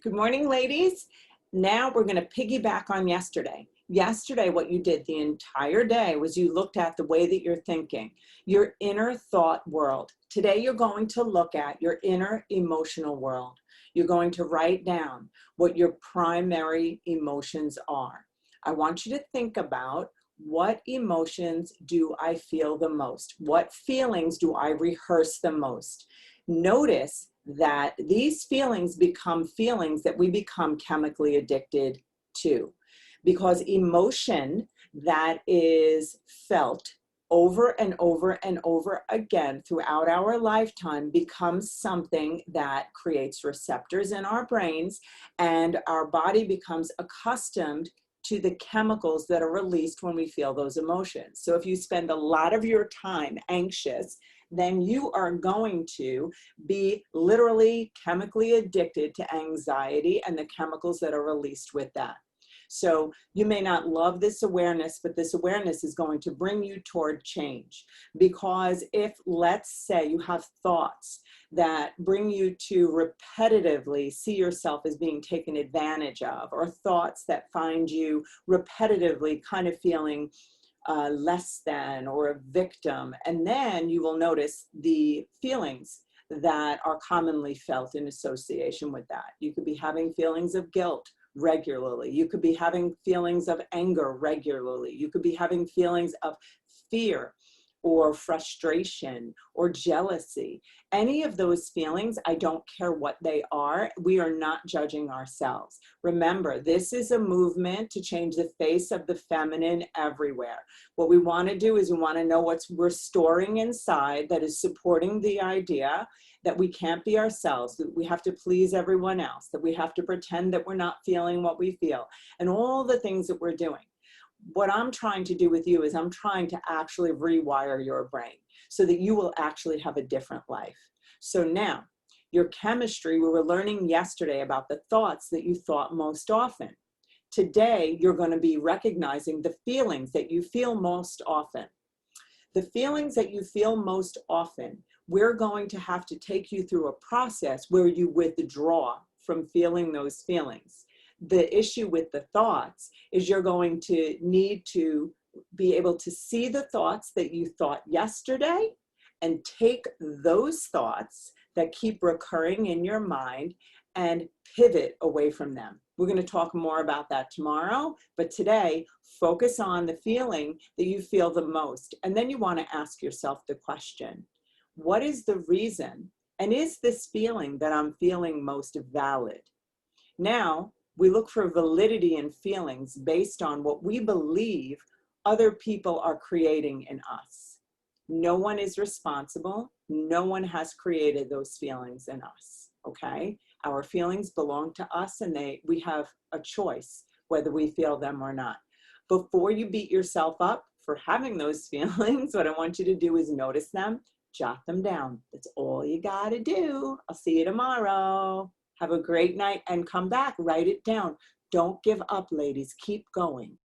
Good morning, ladies. Now we're going to piggyback on yesterday. Yesterday, what you did the entire day was you looked at the way that you're thinking, your inner thought world. Today, you're going to look at your inner emotional world. You're going to write down what your primary emotions are. I want you to think about, what emotions do I feel the most? What feelings do I rehearse the most? Notice that these feelings become feelings that we become chemically addicted to, because emotion that is felt over and over and over again throughout our lifetime becomes something that creates receptors in our brains, and our body becomes accustomed to the chemicals that are released when we feel those emotions. So if you spend a lot of your time anxious, then you are going to be literally chemically addicted to anxiety and the chemicals that are released with that. So you may not love this awareness, but this awareness is going to bring you toward change. Because if, let's say, you have thoughts that bring you to repetitively see yourself as being taken advantage of, or thoughts that find you repetitively kind of feeling less than or a victim, and then you will notice the feelings that are commonly felt in association with that. You could be having feelings of guilt regularly. You could be having feelings of anger regularly. You could be having feelings of fear or frustration or jealousy. Any of those feelings, I don't care what they are, we are not judging ourselves. Remember, this is a movement to change the face of the feminine everywhere. What we want to do is we want to know what we're storing inside that is supporting the idea that we can't be ourselves, that we have to please everyone else, that we have to pretend that we're not feeling what we feel, and all the things that we're doing. What I'm trying to do with you is I'm trying to actually rewire your brain so that you will actually have a different life. So now, your chemistry, we were learning yesterday about the thoughts that you thought most often. Today, you're going to be recognizing the feelings that you feel most often. The feelings that you feel most often, we're going to have to take you through a process where you withdraw from feeling those feelings. The issue with the thoughts is you're going to need to be able to see the thoughts that you thought yesterday and take those thoughts that keep recurring in your mind and pivot away from them. We're going to talk more about that tomorrow, but today, focus on the feeling that you feel the most. And then you want to ask yourself the question, what is the reason? And is this feeling that I'm feeling most valid? Now, we look for validity in feelings based on what we believe other people are creating in us. No one is responsible. No one has created those feelings in us, okay? Our feelings belong to us, and we have a choice whether we feel them or not. Before you beat yourself up for having those feelings, what I want you to do is notice them, jot them down. That's all you got to do. I'll see you tomorrow. Have a great night and come back, write it down. Don't give up, ladies. Keep going.